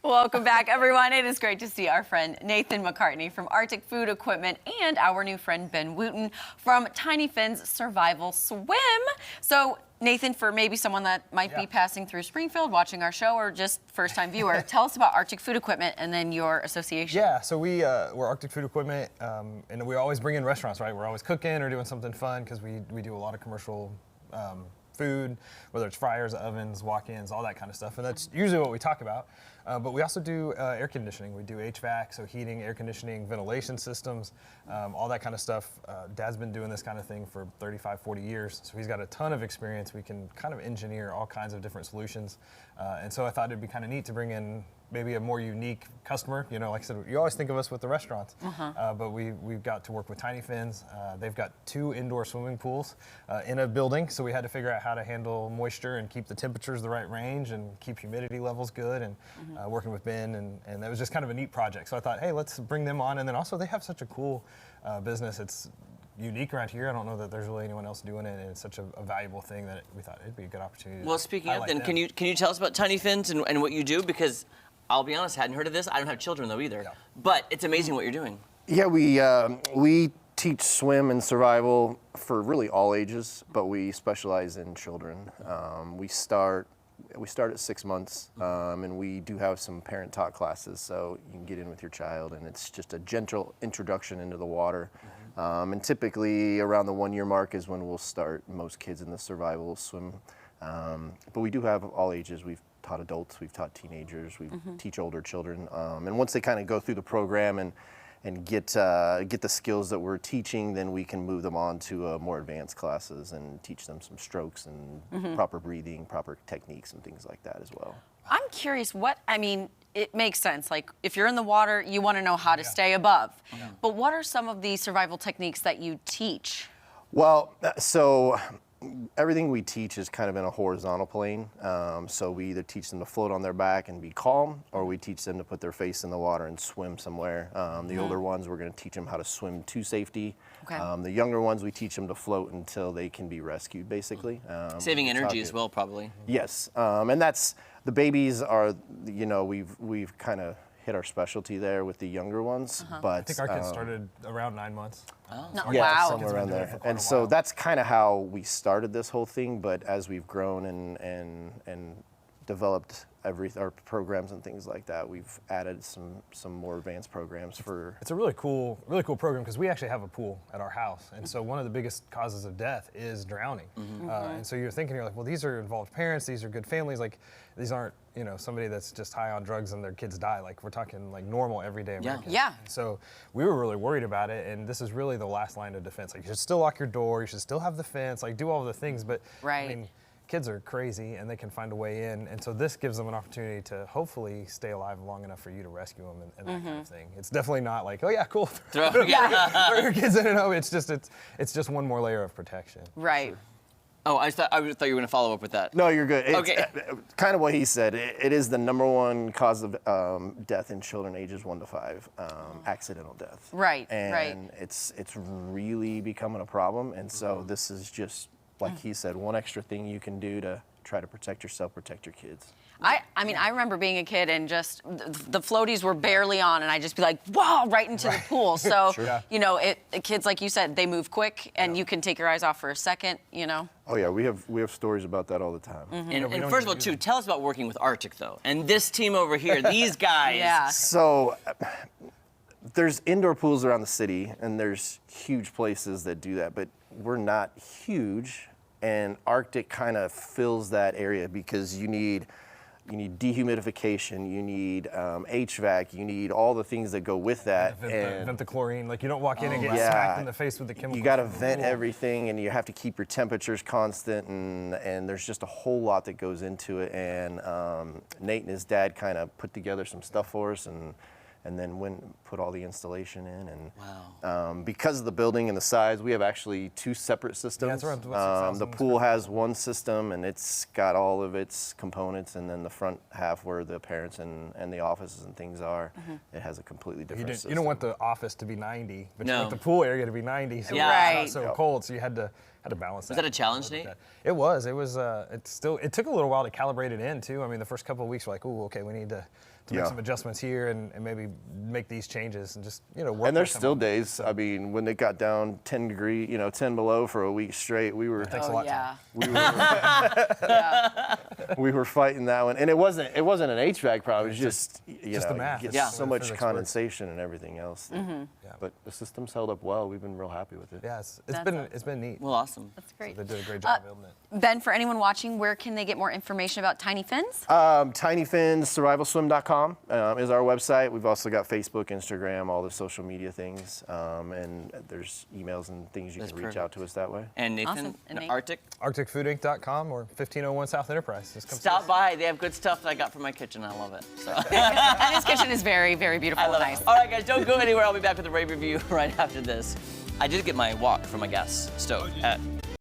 Welcome back, everyone. It is great to see our friend Nathan McCartney from Arctic Food Equipment and our new friend Ben Wooten from Tiny Finn's Survival Swim. So, Nathan, for maybe someone that might be passing through Springfield, watching our show, or just first-time viewer, tell us about Arctic Food Equipment and then your association. Yeah, so we're Arctic Food Equipment, and we always bring in restaurants, right? We're always cooking or doing something fun because we do a lot of commercial food, whether it's fryers, ovens, walk-ins, all that kind of stuff, and that's usually what we talk about. But we also do air conditioning. We do HVAC, so heating, air conditioning, ventilation systems, all that kind of stuff. Dad's been doing this kind of thing for 35, 40 years, so he's got a ton of experience. We can kind of engineer all kinds of different solutions. And so I thought it'd be kind of neat to bring in maybe a more unique customer. You know, like I said, you always think of us with the restaurants, but we've got to work with Tiny Finn's. They've got 2 indoor swimming pools in a building, so we had to figure out how to handle moisture and keep the temperatures the right range and keep humidity levels good, and working with Ben, and that was just kind of a neat project. So I thought, hey, let's bring them on, and then also they have such a cool business. It's unique around here. I don't know that there's really anyone else doing it, and it's such a valuable thing that we thought it'd be a good opportunity. Well, speaking of, then, can you tell us about Tiny Finn's and what you do? Because I'll be honest, I hadn't heard of this. I don't have children though either, but it's amazing what you're doing. Yeah, we teach swim and survival for really all ages, but we specialize in children. We start at 6 months, and we do have some parent-taught classes, so you can get in with your child, and it's just a gentle introduction into the water. And typically around the 1-year mark is when we'll start most kids in the survival swim. But we do have all ages. We've taught adults, we've taught teenagers, we teach older children. And once they kind of go through the program and get the skills that we're teaching, then we can move them on to more advanced classes and teach them some strokes and proper breathing, proper techniques and things like that as well. I'm curious, it makes sense. Like, if you're in the water, you want to know how to stay above. But what are some of the survival techniques that you teach? Well, so everything we teach is kind of in a horizontal plane. So we either teach them to float on their back and be calm, or we teach them to put their face in the water and swim somewhere. The older ones, we're going to teach them how to swim to safety. The younger ones, we teach them to float until they can be rescued, basically. Saving energy as well, probably. Yes, and that's, the babies are, you know, we've kind of hit our specialty there with the younger ones. But I think our kids started around 9 months. Yeah, somewhere around there. And so that's kind of how we started this whole thing. But as we've grown and developed our programs and things like that, we've added some more advanced programs for. It's a really cool program because we actually have a pool at our house, and so one of the biggest causes of death is drowning. And so you're like, well, these are involved parents, these are good families, like these aren't, you know, somebody that's just high on drugs and their kids die. Like, we're talking like normal everyday Americans. So we were really worried about it, and this is really the last line of defense. Like, you should still lock your door, you should still have the fence, like do all the things, but I mean, kids are crazy and they can find a way in, and so this gives them an opportunity to hopefully stay alive long enough for you to rescue them and that kind of thing. It's definitely not like, oh yeah, cool, throw your kids in and out. It's just one more layer of protection. Right. Oh, I thought you were going to follow up with that. No, you're good. It's okay. Kind of what he said. It is the #1 cause of death in children ages 1 to 5, accidental death. Right. And it's really becoming a problem. And so this is just, like he said, one extra thing you can do to try to protect yourself, protect your kids. I mean, I remember being a kid and just the floaties were barely on, and I'd just be like, wow, right into the pool. So, you know, kids, like you said, they move quick, and you can take your eyes off for a second, you know. Oh yeah, we have stories about that all the time. And first of all, too, tell us about working with Arctic, though, and this team over here, these guys. So there's indoor pools around the city, and there's huge places that do that, but we're not huge, and Arctic kind of fills that area because you need dehumidification, you need HVAC, you need all the things that go with that. Vent the chlorine, like you don't walk in and get smacked in the face with the chemicals. You got to vent everything, and you have to keep your temperatures constant, and there's just a whole lot that goes into it. And Nate and his dad kind of put together some stuff for us, and then went and put all the installation in. And because of the building and the size, we have actually 2 separate systems. Yeah, that's around the pool has one system, and it's got all of its components, and then the front half where the parents and the offices and things are, it has a different system. You don't want the office to be 90, but you want the pool area to be 90, so it's not so cold, so you had to balance that. Was that a challenge, Nate? It was. It took a little while to calibrate it in too. I mean, the first couple of weeks were like, oh, okay, we need to to make Yeah. some adjustments here and maybe make these changes and just work. And there's with still someone. days. I mean, when it got down 10 degree, 10 below for a week straight, we were Takes a lot to- we were fighting that one, and it wasn't an HVAC problem. It was just just the math. you get Yeah. so The much physics condensation and everything else. Mm-hmm. Yeah. But the system's held up well. We've been real happy with it. Yeah, it's That's been awesome. it's been neat. Well, awesome. That's great. They did a great job building it. Ben, for anyone watching, where can they get more information about Tiny Fins? TinyFinsSurvivalSwim.com is our website. We've also got Facebook, Instagram, all the social media things, and there's emails and things you That's can reach perfect. out to us that way. And Nathan, Awesome. And Nate? Arctic, ArcticFoodInc.com or 1501 South Enterprise. Just come see stop us. by. They have good stuff that I got for my kitchen. I love it. So. And his kitchen is very, very beautiful I and love nice. it. All right, guys, don't go anywhere. I'll be back with a rave review right after this. I did get my wok from my gas stove at